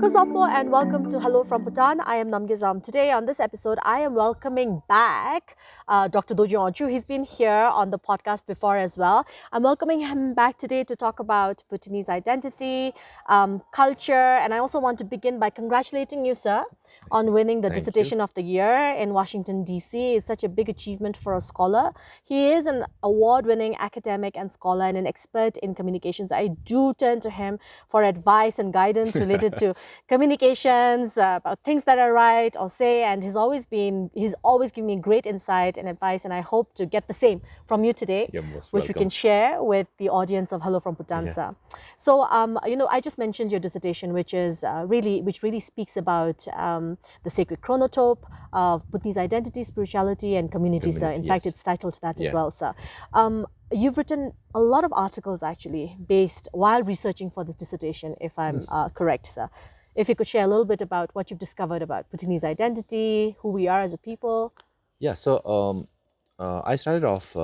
Kazapo and welcome to Hello from Bhutan. I am Namgizam. Today on this episode, I am welcoming back Dr. Dorji Wangchuk. He's been here on the podcast before as well. I'm welcoming him back today to talk about Bhutanese identity, culture, and I also want to begin by congratulating you, sir, on winning the Thank you. Dissertation of the Year in Washington, D.C. It's such a big achievement for a scholar. He is an award-winning academic and scholar and an expert in communications. I do turn to him for advice and guidance related to communications, about things that are right or say, and he's always given me great insight and advice, and I hope to get the same from you today, You're most which we welcome. can share with the audience of Hello from Bhutan, sir. So, I just mentioned your dissertation, which really speaks about the Sacred Chronotope of Bhutanese identity, spirituality, and community, sir. In fact, it's titled that as well, sir. You've written a lot of articles actually based while researching for this dissertation, if I'm correct, sir. If you could share a little bit about what you've discovered about Bhutanese identity, who we are as a people. Yeah, so I started off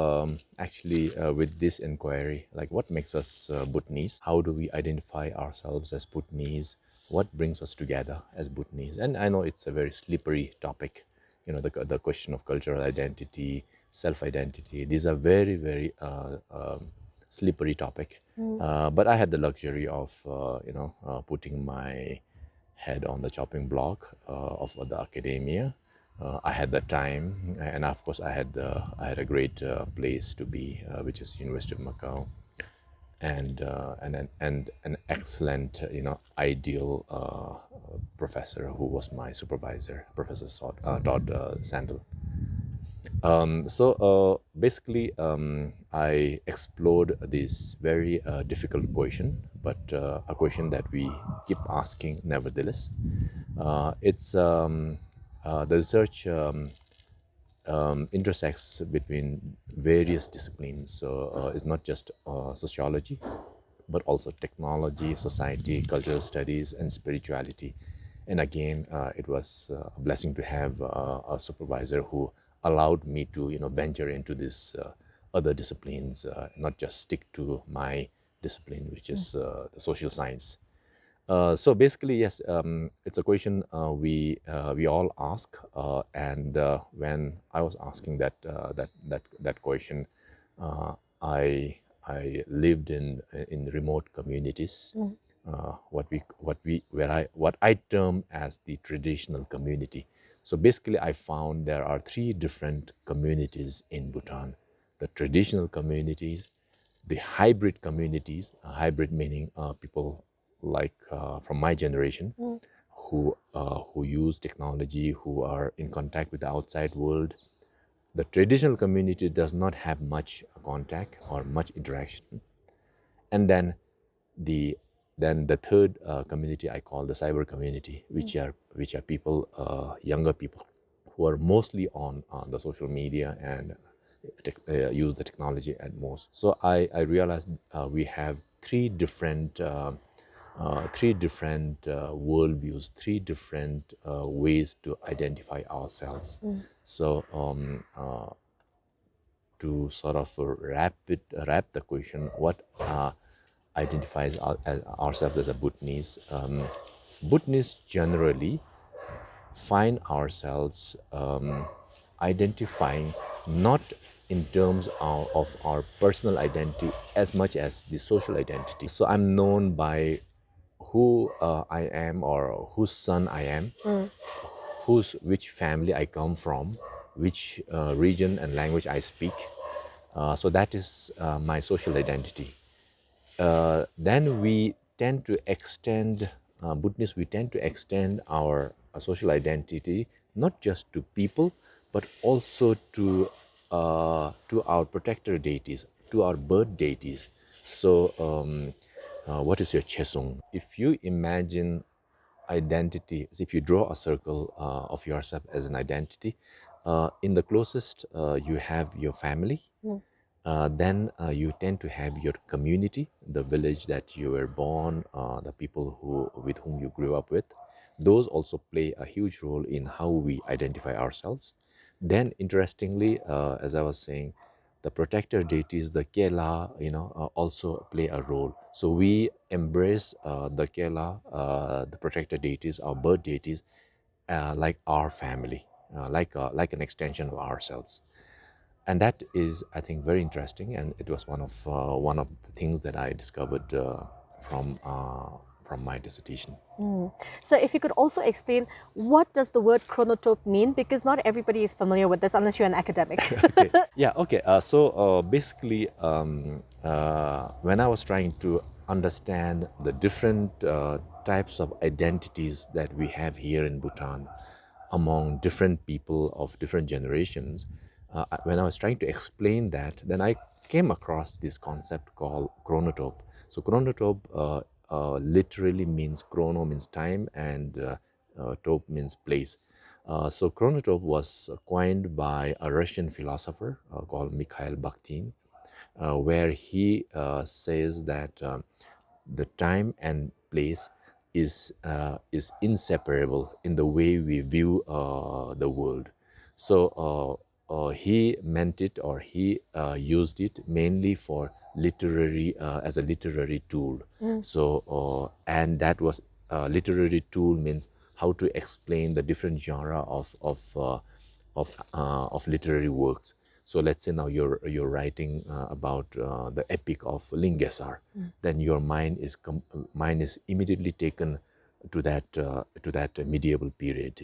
actually with this inquiry, like what makes us Bhutanese? How do we identify ourselves as Bhutanese? What brings us together as Bhutanese? And I know it's a very slippery topic, you know, the question of cultural identity, self-identity. These are very, very slippery topic. But I had the luxury of, putting my head on the chopping block of the academia. I had the time, and of course, I had a great place to be, which is University of Macau, and an excellent, ideal professor who was my supervisor, Professor Todd Sandel. Basically, I explored this very difficult question, but a question that we keep asking nevertheless. It's The research intersects between various disciplines. So it's not just sociology, but also technology, society, cultural studies, and spirituality. And again, it was a blessing to have a supervisor who allowed me to, venture into this other disciplines, not just stick to my discipline, which is the social science. So basically, yes, it's a question we all ask, and when I was asking that question, I lived in remote communities, what I term as the traditional community. So basically, I found there are three different communities in Bhutan: the traditional communities, the hybrid communities, hybrid meaning people like from my generation who use technology, who are in contact with the outside world. The traditional community does not have much contact or much interaction. And then the third community I call the cyber community, which are people, younger people, who are mostly on the social media and use the technology at most. So I realized we have three different worldviews, three different ways to identify ourselves. So to sort of wrap the question, what identifies ourselves as a Bhutanese? Bhutanese generally find ourselves identifying not in terms of our personal identity as much as the social identity. So I'm known by who I am, or whose son I am, which family I come from, which region and language I speak. So that is my social identity. Then we tend to extend, Bhutanese, we tend to extend our social identity not just to people, but also to our protector deities, to our birth deities. So, what is your chesung? If you imagine identity, as if you draw a circle of yourself as an identity, in the closest you have your family. Then you tend to have your community, the village that you were born, the people with whom you grew up with. Those also play a huge role in how we identify ourselves. Then, interestingly, as I was saying, the protector deities, the Kela, also play a role. So we embrace the Kela, the protector deities, our birth deities, like our family, like an extension of ourselves. And that is, I think, very interesting. And it was one of the things that I discovered from my dissertation. So if you could also explain, what does the word chronotope mean? Because not everybody is familiar with this unless you're an academic. Okay. Yeah. Okay. So basically, when I was trying to understand the different types of identities that we have here in Bhutan among different people of different generations, when I was trying to explain that, then I came across this concept called chronotope. So chronotope literally means chrono means time, and tope means place. So chronotope was coined by a Russian philosopher called Mikhail Bakhtin, where he says that the time and place is inseparable in the way we view the world. So he meant it, or he used it mainly for literary as a literary tool. So and that was literary tool means how to explain the different genre of literary works. So let's say now you're writing about the epic of Lingesar, then your mind is immediately taken to that medieval period,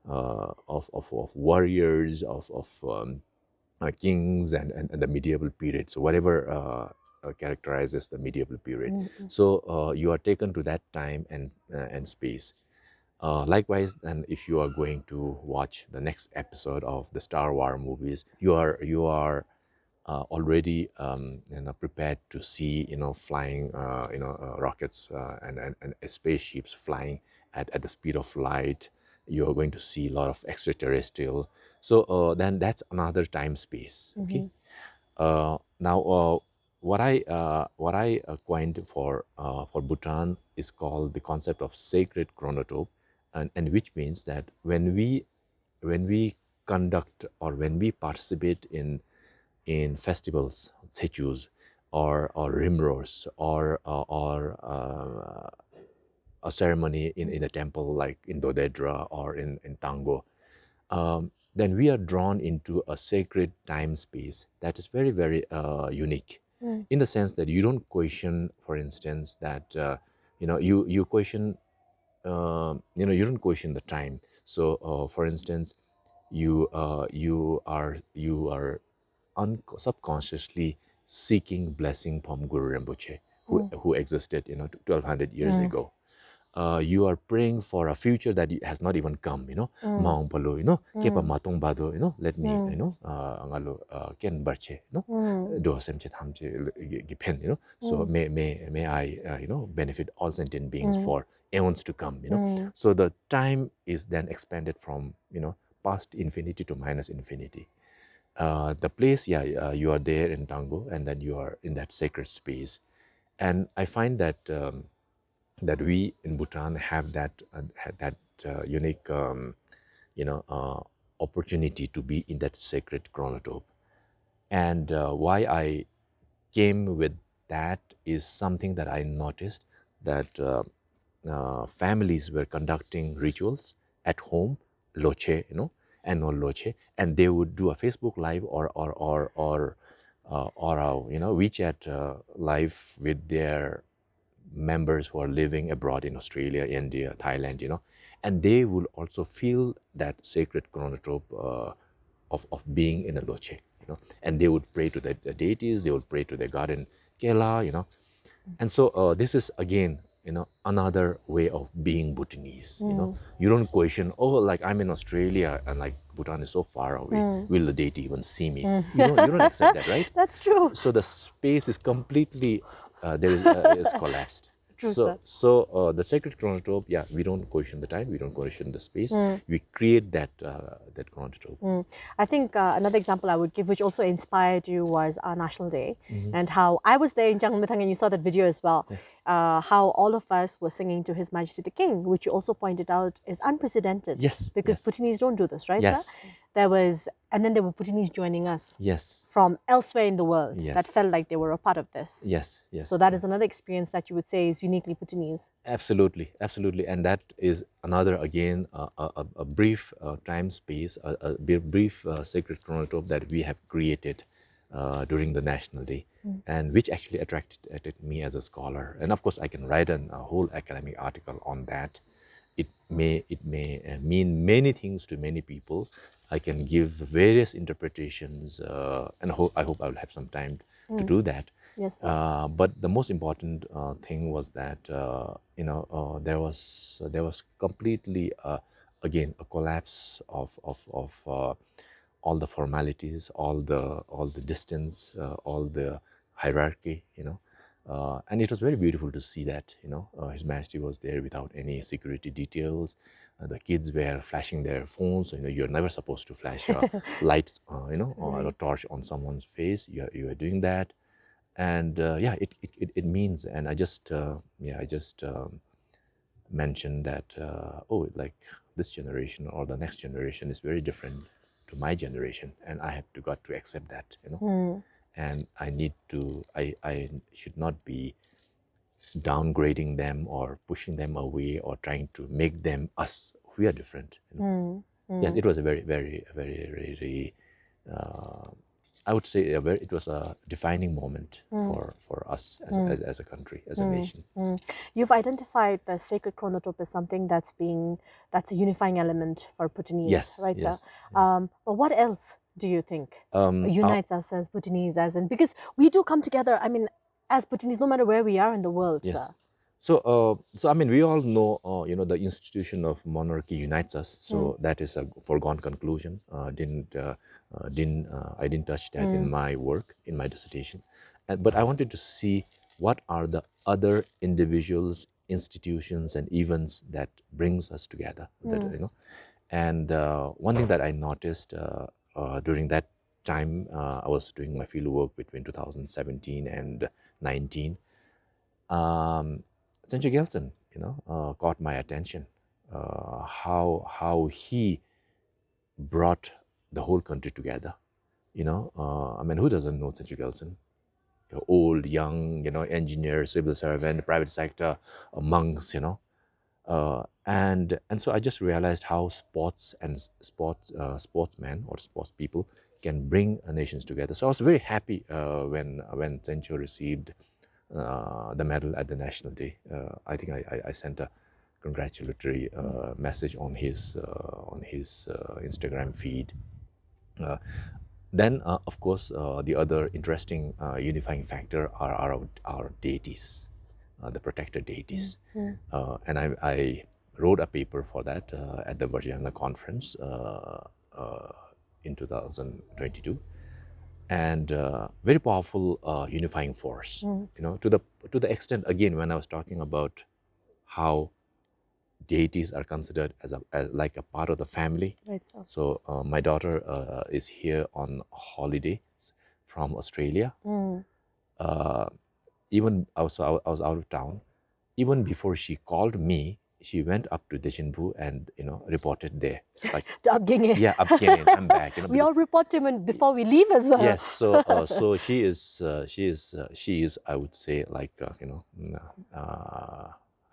of warriors, of kings, and the medieval period. So whatever characterizes the medieval period. So you are taken to that time and space. Likewise, and if you are going to watch the next episode of the Star Wars movies, you are already prepared to see flying rockets and spaceships flying at the speed of light. You are going to see a lot of extraterrestrial. So then that's another time space. Okay. Now what I coined for Bhutan is called the concept of sacred chronotope, and which means that when we conduct, or when we participate in festivals, sechus, or rimros, or a ceremony in a temple like in Dodedra or in Tango, then we are drawn into a sacred time space that is very, very unique, in the sense that you don't question, for instance, that you question, you don't question the time. So for instance, you are subconsciously seeking blessing from Guru Rinpoche, who existed 1200 years ago. You are praying for a future that has not even come, maung palo, kepa matung bado, let me, ngalo ken barche, do sem che tham che gipen, so may I, benefit all sentient beings for aeons to come, So the time is then expanded from, past infinity to minus infinity. The place, yeah, you are there in Tango, and then you are in that sacred space. And I find that that we in Bhutan have that unique, opportunity to be in that sacred chronotope. And why I came with that is something that I noticed, that families were conducting rituals at home, loche, annual loche, and they would do a Facebook live or a WeChat live with their members who are living abroad in Australia, India, Thailand, and they will also feel that sacred chronotope of being in a loche, and they would pray to the deities, they would pray to their garden Kela, and so this is again, another way of being Bhutanese. You don't question, oh, like I'm in Australia and like Bhutan is so far away. Will the deity even see me? You don't accept that, right? That's true. So the space is completely is collapsed. True, so sir. so the sacred chronotope, yeah, we don't question the time, we don't question the space. We create that chronotope. I think another example I would give, which also inspired you, was our National Day, and how I was there in Jangmetang, and you saw that video as well. how all of us were singing to His Majesty the King, which you also pointed out is unprecedented. Yes. Because Yes. Bhutanese don't do this, right, Yes. sir? And then there were Bhutanese joining us Yes. from elsewhere in the world Yes. that felt like they were a part of this. Yes. Yes. So that is another experience that you would say is uniquely Bhutanese. Absolutely, absolutely, and that is another again a brief time space, a brief sacred chronotope that we have created during the National Day, and which actually attracted me as a scholar. And of course, I can write a whole academic article on that. It may mean many things to many people. I can give various interpretations, and I hope I will have some time to do that. Yes, sir. But the most important thing was that there was completely again a collapse of all the formalities, all the distance, all the hierarchy, and it was very beautiful to see that His Majesty was there without any security details. The kids were flashing their phones. You're never supposed to flash lights, or a torch on someone's face. You are doing that. And yeah, it means, and I just mentioned that like this generation or the next generation is very different to my generation, and I have got to accept that, and I should not be downgrading them or pushing them away or trying to make them us. We are different. Yes, it was a very, very, very, very I would say it was a defining moment for us as a country, as a nation. You've identified the sacred chronotope as something that's a unifying element for Bhutanese, Yes, right, yes. sir? But what else do you think unites us as Bhutanese, because we do come together, I mean, as Bhutanese, no matter where we are in the world, Yes. sir. So I mean, we all know, the institution of monarchy unites us. So that is a foregone conclusion. I didn't touch that in my work, in my dissertation, but I wanted to see what are the other individuals, institutions, and events that brings us together. And one thing that I noticed during that time, I was doing my field work between 2017 and 19. Sanjay Gelson, caught my attention. How he brought the whole country together. I mean, who doesn't know Sanjay Gelson? Old, young, engineer, civil servant, private sector, monks, and so I just realized how sportsmen or sports people can bring nations together. So I was very happy when Sancho received the medal at the National Day. I think I sent a congratulatory message on his Instagram feed. Then, of course, the other interesting unifying factor are our deities, the protector deities. And I wrote a paper for that at the Virginia conference in 2022. And very powerful unifying force, to the extent, again, when I was talking about how deities are considered as like a part of the family. Right, so my daughter is here on holidays from Australia. Even I was out of town. Even before she called me, she went up to Dechinbu and reported there. Like yeah, I'm back. We all report to him before we leave as well. Yes, so she is I would say like I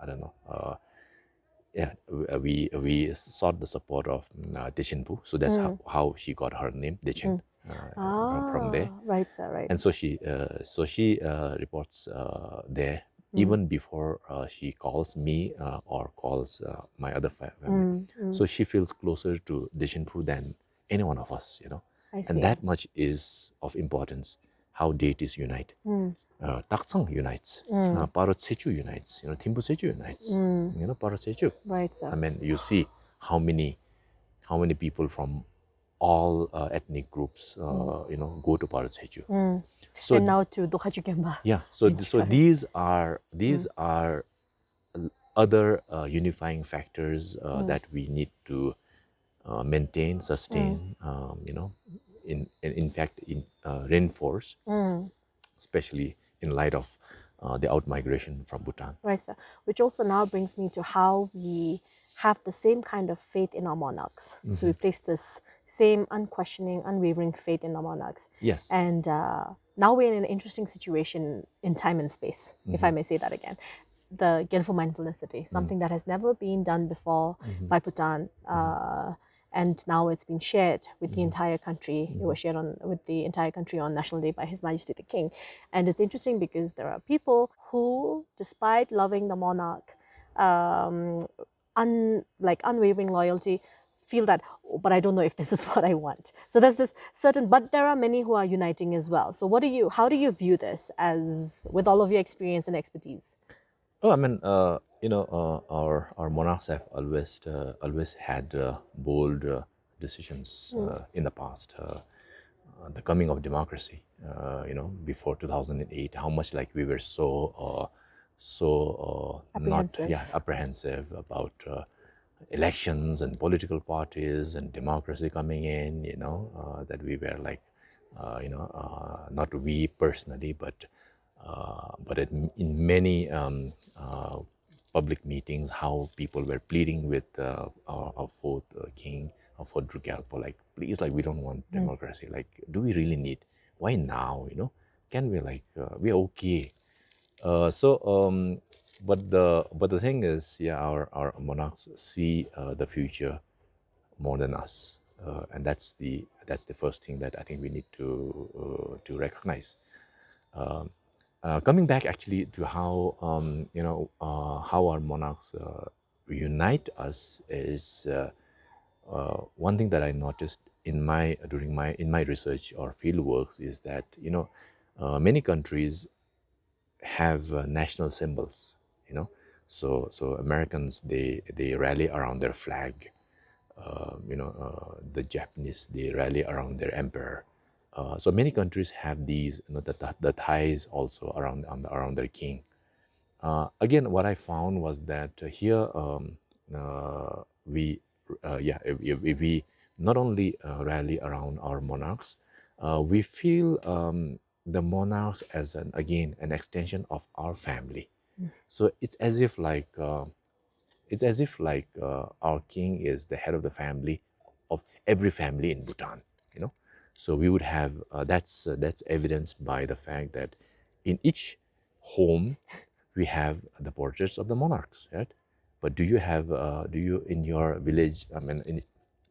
don't know. Yeah, we sought the support of Dechinbu, so that's how she got her name, Dechin, from there. Right, sir, right. And so she reports there even before she calls me or calls my other family. So she feels closer to Dechinbu than any one of us, I see. And that much is of importance, how deities unite. Taksang unites, Parot Sechu unites, Thimpu Sechu unites, Parot Sechu. Right, sir. I mean, you see how many people from all ethnic groups, go to Parot Sechu. So and now to Dokhaju Kemba. Yeah, so these are other unifying factors that we need to maintain, sustain, in fact, reinforce, especially in light of the out-migration from Bhutan. Right, sir. Which also now brings me to how we have the same kind of faith in our monarchs. So we place this same unquestioning, unwavering faith in our monarchs. Yes. And now we're in an interesting situation in time and space, if I may say that again. The Gelephu Mindfulness City, something that has never been done before by Bhutan. And now it's been shared with the entire country. It was shared with the entire country on National Day by His Majesty the King. And it's interesting because there are people who, despite loving the monarch, unwavering loyalty, feel that, oh, but I don't know if this is what I want. So there's this certain, but there are many who are uniting as well. So how do you view this as, with all of your experience and expertise? Oh, I mean, our monarchs have always had bold decisions in the past. The coming of democracy, before 2008, how much like we were so Apprehensive. not apprehensive about elections and political parties and democracy coming in. That we were like, not we personally, but in many public meetings, how people were pleading with our fourth king, our fourth Gelephu, like, please, like, we don't want democracy. Like, do we really need? Why now? Can we we're okay? But the thing is, our monarchs see the future more than us, and that's the first thing that I think we need to recognize. Coming back actually to how how our monarchs unite us is one thing that I noticed in my research or field works is that many countries have national symbols. So Americans, they rally around their flag. The Japanese, they rally around their emperor. So many countries have these, the Thais also around their king. Again, what I found was that here we not only rally around our monarchs, we feel the monarchs as an extension of our family. So it's as if our king is the head of the family of every family in Bhutan. So we would have that's evidenced by the fact that in each home we have the portraits of the monarchs, right? But do you in your village? I mean,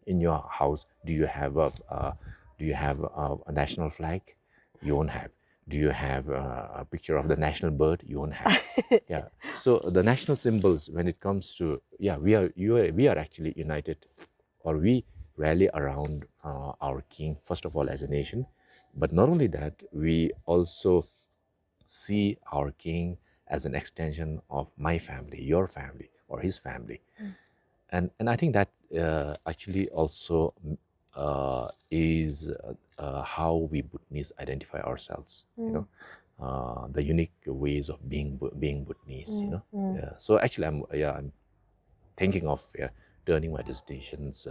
in your house, do you have a national flag? You won't have. Do you have a picture of the national bird? You won't have. Yeah. So the national symbols, when it comes to we are actually united, or we rally around our king first of all as a nation, but not only that, we also see our king as an extension of my family, your family, or his family. And I think that actually also is how we Bhutanese identify ourselves. The unique ways of being Bhutanese. So actually, I'm thinking of turning my dissertations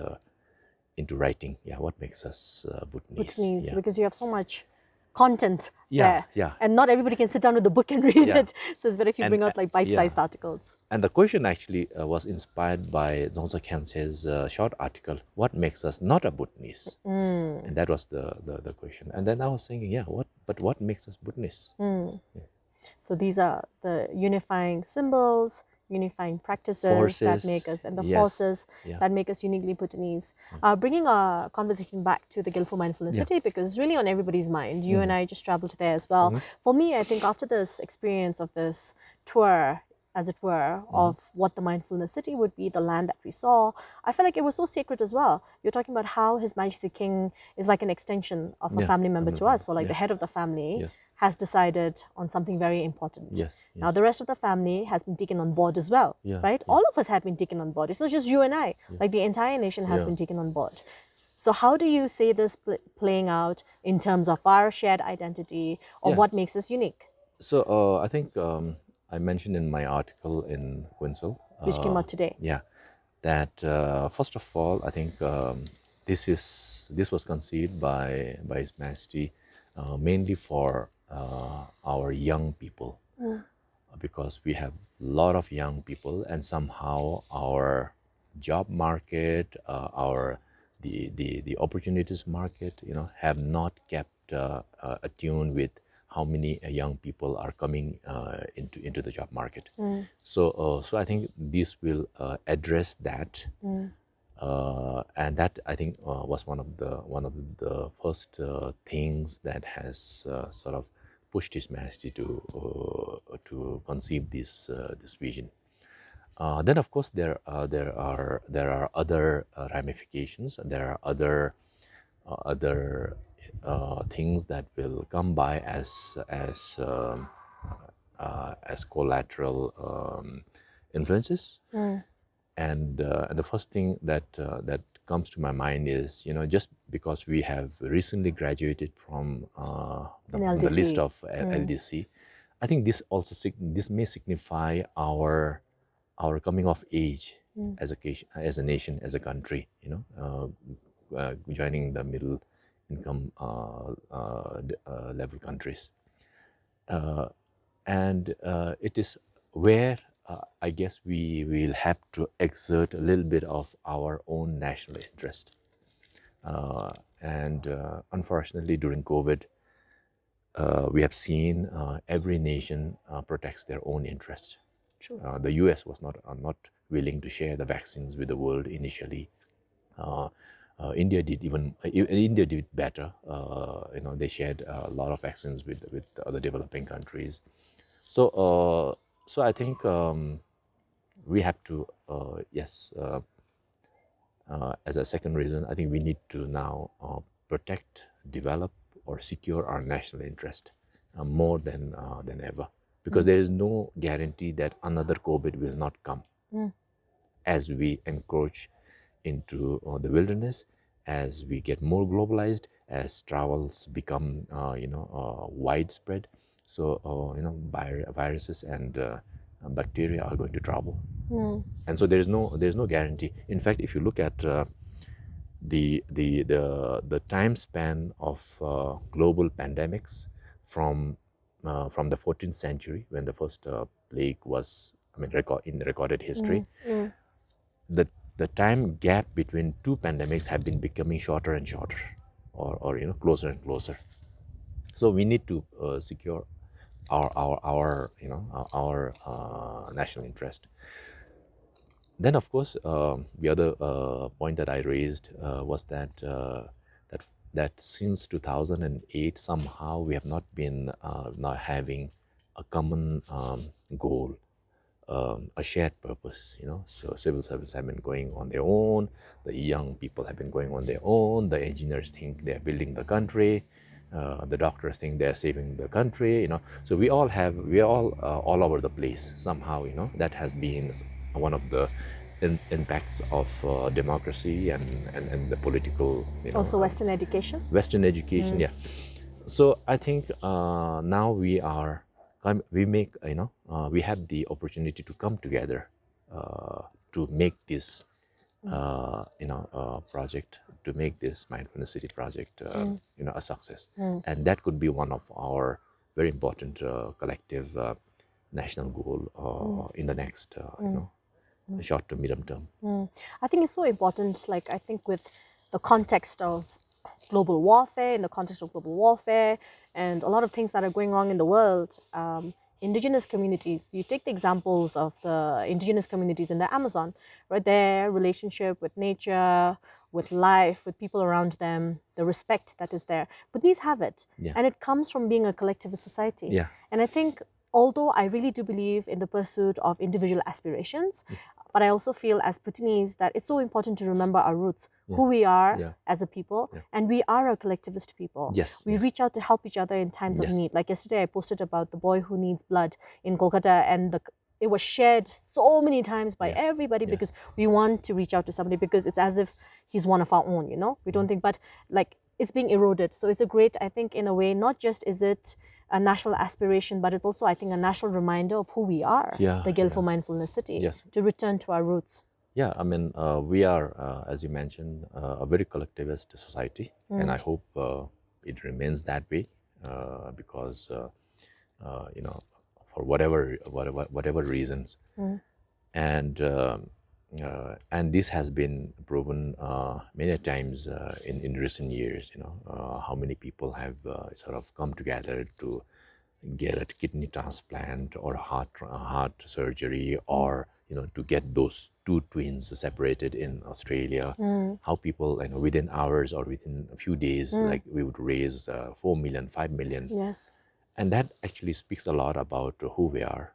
into writing. What makes us Bhutanese? Bhutanese, because you have so much content there. Yeah. And not everybody can sit down with the book and read it. So it's better if you bring out like bite-sized articles. And the question actually was inspired by Dzongsa Khyentse's short article, what makes us not a Bhutanese? And that was the question. And then I was thinking, what makes us Bhutanese? So these are the unifying symbols, unifying practices Forces, that make us, and the yes, forces that make us uniquely Bhutanese. Bringing our conversation back to the Gelephu Mindfulness City, because it's really on everybody's mind. You and I just traveled there as well. For me, I think after this experience of this tour, as it were, of what the Mindfulness City would be, the land that we saw, I felt like it was so sacred as well. You're talking about how His Majesty the King is like an extension of a family member to us. So like the head of the family has decided on something very important. Now the rest of the family has been taken on board as well, right? All of us have been taken on board. It's not just you and I. Like the entire nation has been taken on board. So how do you see this playing out in terms of our shared identity, or what makes us unique? So I think I mentioned in my article in Winsel, Which came out today. That first of all, I think this was conceived by His Majesty mainly for our young people, because we have a lot of young people, and somehow our job market, the opportunities market, have not kept attuned with how many young people are coming into the job market. So I think this will address that. And that, I think, was one of the first things that has sort of pushed His Majesty to conceive this vision. Then, of course, there are other ramifications. There are other things that will come by as collateral influences. And the first thing that comes to my mind is, just because we have recently graduated from the list of LDC, I think this may signify our coming of age as a nation, as a country. Joining the middle income level countries, and it is where I guess we will have to exert a little bit of our own national interest. And unfortunately, during COVID, we have seen every nation protects their own interests. True. The US was not willing to share the vaccines with the world initially. India did better. They shared a lot of vaccines with other developing countries. So I think we have to, as a second reason, I think we need to now protect, develop, or secure our national interest more than ever, because there is no guarantee that another COVID will not come as we encroach into the wilderness, as we get more globalized, as travels become widespread. So viruses and bacteria are going to travel, and so there's no guarantee. In fact, if you look at the time span of global pandemics from the 14th century, when the first plague was, in recorded history, the time gap between two pandemics have been becoming shorter and shorter, or closer and closer. So we need to secure our national interest. Then, of course, the other point that I raised was that since 2008, somehow we have not been not having a common goal, a shared purpose. So civil servants have been going on their own. The young people have been going on their own. The engineers think they're building the country. The doctors think they're saving the country. So we are all over the place somehow. That has been one of the impacts of democracy and the political. Also, Western education. Western education, yeah. So I think now we have the opportunity to come together to make this project, to make this Mindfulness City project a success. And that could be one of our very important collective national goal in the next short to medium term. I think it's so important, I think with the context of global warfare, in the context of global warfare and a lot of things that are going on in the world, indigenous communities, you take the examples of the indigenous communities in the Amazon, right? Their relationship with nature, with life, with people around them, the respect that is there. But these have it. Yeah. And it comes from being a collectivist society. Yeah. And I think, although I really do believe in the pursuit of individual aspirations, but I also feel as Bhutanese that it's so important to remember our roots, who we are as a people, and we are a collectivist people. Yes. We reach out to help each other in times of need. Like yesterday, I posted about the boy who needs blood in Kolkata, and it was shared so many times by everybody because we want to reach out to somebody, because it's as if he's one of our own, we don't think, but it's being eroded. So it's a great, I think, in a way, not just is it a national aspiration, but it's also, I think, a national reminder of who we are, the Gelephu Mindfulness City, to return to our roots. Yeah, we are, as you mentioned, a very collectivist society, and I hope it remains that way, because, for whatever reasons. And this has been proven many times in recent years. How many people have sort of come together to get a kidney transplant or heart surgery, or to get those two twins separated in Australia. How people, within hours or within a few days, like we would raise 4 million, 5 million. Yes. And that actually speaks a lot about who we are.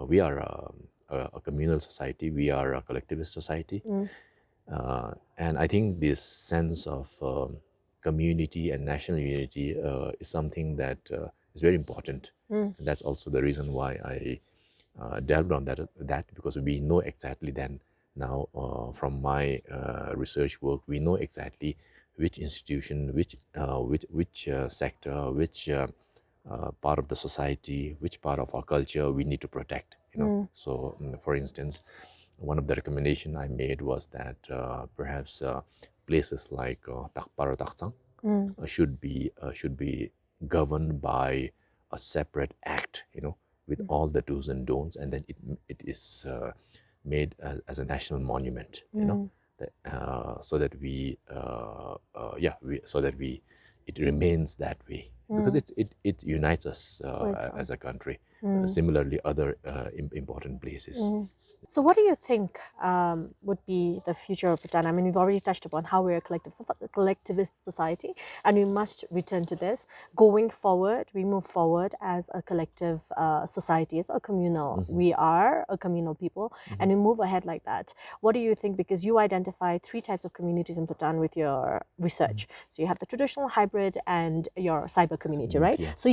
We are a communal society. We are a collectivist society. And I think this sense of community and national unity is something that is very important. And that's also the reason why I delved on that, because we know exactly then now from my research work, we know exactly which institution, which sector, which part of the society, which part of our culture we need to protect. So, for instance, one of the recommendation I made was that perhaps places like Takparo Taksang should be governed by a separate act, with all the do's and don'ts, and then it is made as a national monument, so that it remains that way, because it unites us as a country. Similarly, other important places. So what do you think would be the future of Bhutan? I mean, we've already touched upon how we're a collectivist society, and we must return to this. Going forward, we move forward as a collective society, as a communal. We are a communal people, and we move ahead like that. What do you think? Because you identify 3 types of communities in Bhutan with your research. So you have the traditional, hybrid, and your cyber community, right? Yeah. So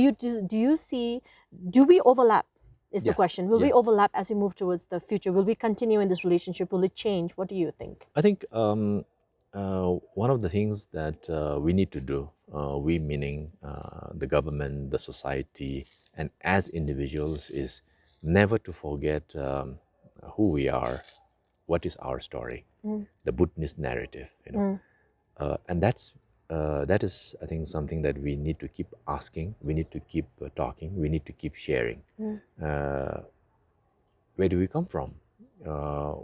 do we overlap? Is the Yes. question. Will Yeah. we overlap as we move towards the future? Will we continue in this relationship? Will it change? What do you think? I think one of the things that we need to do, we meaning the government, the society, and as individuals, is never to forget who we are, what is our story, the Bhutanese narrative, and that is, I think, something that we need to keep asking. We need to keep talking. We need to keep sharing. Where do we come from?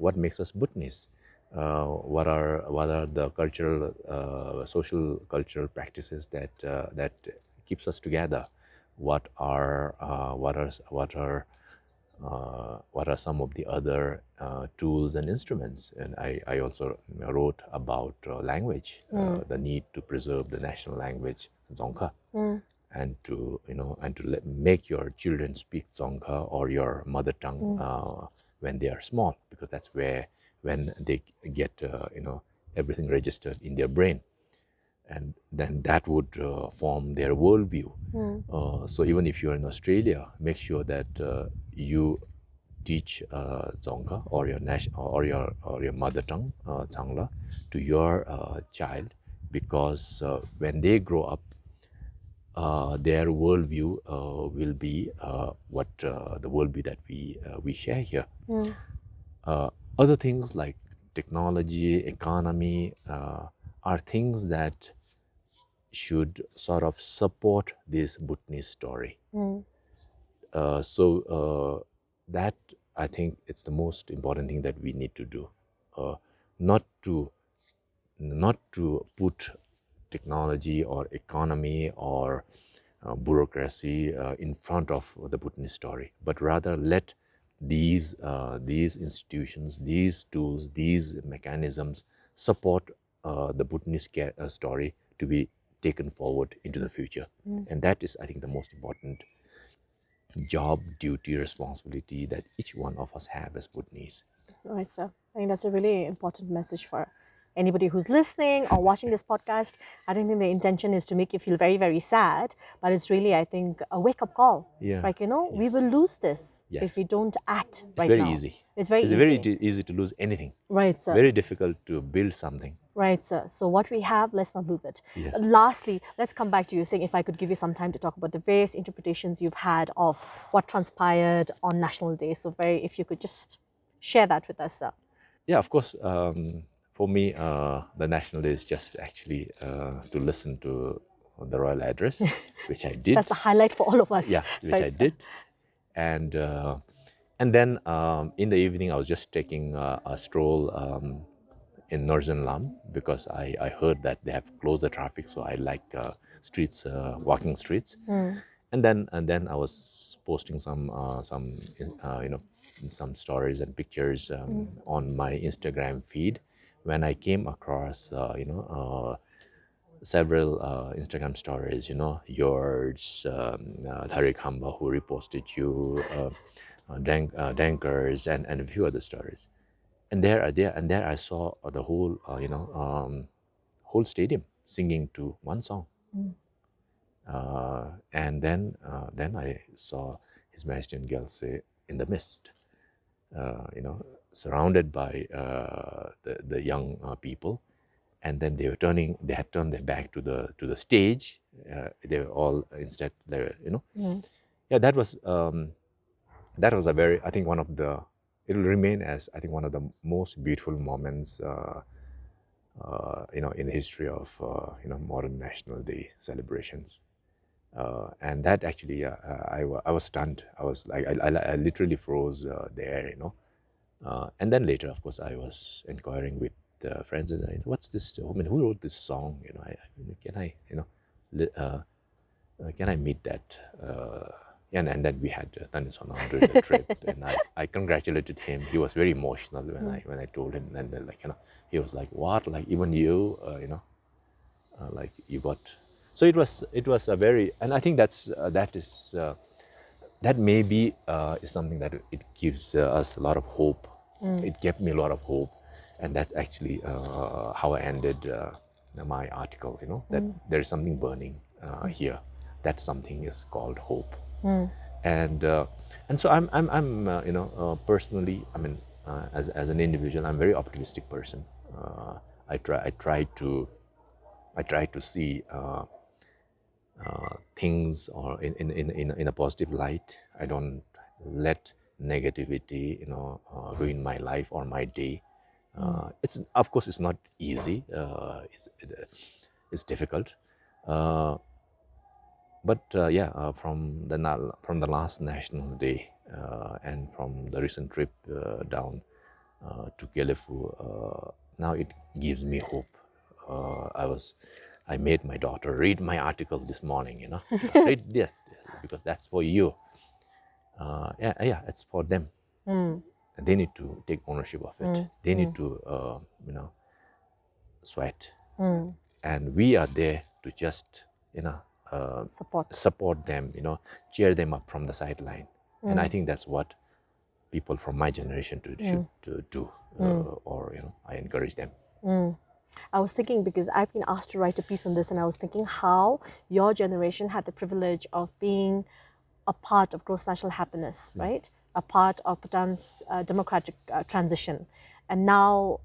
What makes us Bhutanese? What are the cultural, social cultural practices that keeps us together? What are some of the other tools and instruments? And I also wrote about language, the need to preserve the national language, Dzongkha, and to make your children speak Dzongkha or your mother tongue when they are small, because that's when they get everything registered in their brain, and then that would form their worldview. So even if you're in Australia, make sure that you teach Dzongkha or your mother tongue, Tsangla, to your child, because when they grow up, their worldview will be what the worldview that we share here. Other things like technology, economy, are things that should sort of support this Bhutanese story. So that, I think, it's the most important thing that we need to do. Not to put technology or economy or bureaucracy in front of the Bhutanese story, but rather let these institutions, these tools, these mechanisms support the Bhutanese story to be taken forward into the future. And that is, I think, the most important job, duty, responsibility that each one of us have as Bhutanese. Right, sir. I think that's a really important message for anybody who's listening or watching this podcast. I don't think the intention is to make you feel very, very sad, but it's really, I think, a wake-up call. Yeah. Like, we will lose this Yes. if we don't act right It's very now. easy. It's very easy. Very easy to lose anything. Right, sir. Very difficult to build something. Right, sir. So what we have, let's not lose it. Yes. Lastly, let's come back to you saying, if I could give you some time to talk about the various interpretations you've had of what transpired on National Day. So if you could just share that with us, sir. Yeah, of course. For me, the National Day is just actually to listen to the Royal Address, which I did. That's the highlight for all of us. Yeah, which right, I sir. did. And then in the evening I was just taking a stroll in northern Lam, because I heard that they have closed the traffic, so I like streets, walking streets. And then I was posting some some stories and pictures on my Instagram feed, when I came across several Instagram stories, yours, Tariq Hamba, who reposted you, Dankers, and a few other stories. And there I saw the whole whole stadium singing to one song. And then I saw His Majesty and Gelsey in the mist, surrounded by the young people. And then they had turned their back to the stage. They were all instead, yeah, that was a very, I think, one of the, it will remain as, I think, one of the most beautiful moments in the history of modern National Day celebrations. And that actually, I was stunned. I was like, I literally froze there, and then later, of course, I was inquiring with friends, and what's this? I mean, who wrote this song? Can I meet that? And then we had Tanisona during the trip, and I congratulated him. He was very emotional when I told him, and then he was like, "What? Like even you, like you got." So it was a very, and I think that maybe is something that it gives us a lot of hope. It gave me a lot of hope, and that's actually how I ended my article. That there is something burning here. That something is called hope. And so I'm personally, I mean, as an individual, I'm a very optimistic person. I try to see things or in a positive light. I don't let negativity ruin my life or my day. It's, of course, it's not easy. It's difficult. But from the last National Day and from the recent trip down to Gelephu, now it gives me hope. I made my daughter read my article this morning. Read this, because that's for you. It's for them. They need to take ownership of it. They need to sweat, and we are there to just support them, cheer them up from the sideline. And I think that's what people from my generation should do, or I encourage them. I was thinking, because I've been asked to write a piece on this, and I was thinking how your generation had the privilege of being a part of gross national happiness, right? A part of Bhutan's democratic transition. And now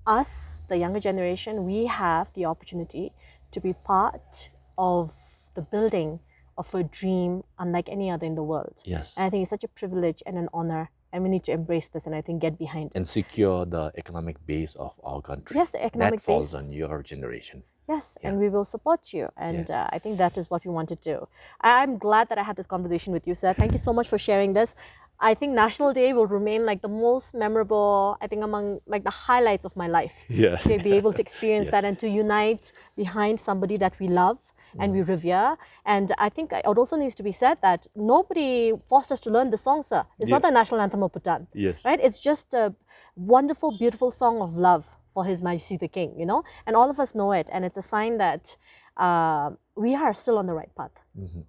us, the younger generation, we have the opportunity to be part of the building of a dream unlike any other in the world. Yes. And I think it's such a privilege and an honor, and we need to embrace this, and I think get behind it. And secure the economic base of our country. Yes, the economic that falls base. on your generation. Yes, and we will support you. And I think that is what we want to do. I'm glad that I had this conversation with you, sir. Thank you so much for sharing this. I think National Day will remain like the most memorable, I think, among like the highlights of my life. Yeah. To be able to experience that and to unite behind somebody that we love and we revere. And I think it also needs to be said that nobody forced us to learn the song, sir. It's not the national anthem of Bhutan. Yes. Right? It's just a wonderful, beautiful song of love for His Majesty the King, and all of us know it. And it's a sign that we are still on the right path.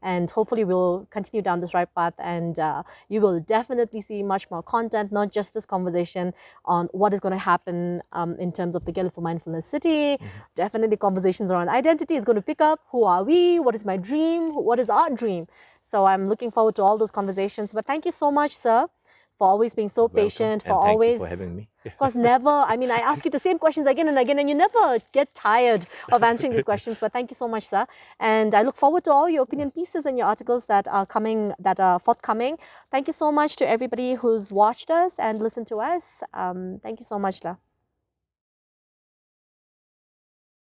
And hopefully we'll continue down this right path, and you will definitely see much more content, not just this conversation on what is going to happen in terms of the Gelephu Mindfulness City. Definitely conversations around identity is going to pick up. Who are we? What is my dream? What is our dream? So I'm looking forward to all those conversations. But thank you so much, sir, for always being so patient, for and always... thank you for having me. Because never, I mean, I ask you the same questions again and again, and you never get tired of answering these questions. But thank you so much, sir. And I look forward to all your opinion pieces and your articles that are coming, that are forthcoming. Thank you so much to everybody who's watched us and listened to us. Thank you so much, sir.